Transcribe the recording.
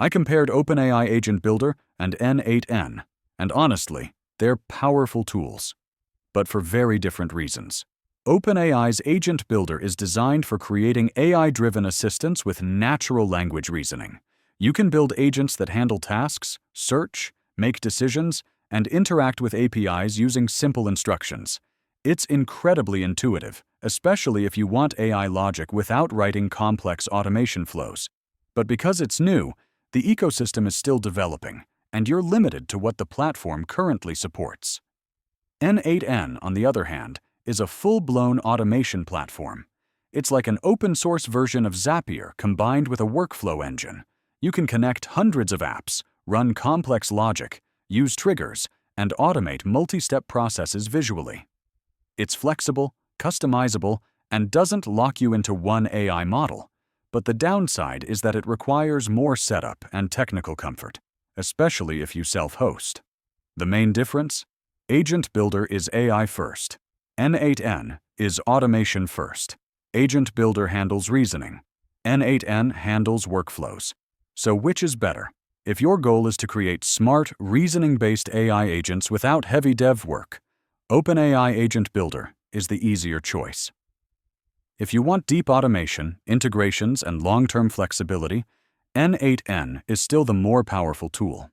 I compared OpenAI Agent Builder and N8N, and honestly, they're powerful tools, but for very different reasons. OpenAI's Agent Builder is designed for creating AI-driven assistants with natural language reasoning. You can build agents that handle tasks, search, make decisions, and interact with APIs using simple instructions. It's incredibly intuitive, especially if you want AI logic without writing complex automation flows. But because it's new, the ecosystem is still developing, and you're limited to what the platform currently supports. N8N, on the other hand, is a full-blown automation platform. It's like an open-source version of Zapier combined with a workflow engine. You can connect hundreds of apps, run complex logic, use triggers, and automate multi-step processes visually. It's flexible, customizable, and doesn't lock you into one AI model. But the downside is that it requires more setup and technical comfort, especially if you self-host. The main difference? Agent Builder is AI first. N8N is automation first. Agent Builder handles reasoning. N8N handles workflows. So which is better? If your goal is to create smart, reasoning-based AI agents without heavy dev work, OpenAI Agent Builder is the easier choice. If you want deep automation, integrations, and long-term flexibility, N8N is still the more powerful tool.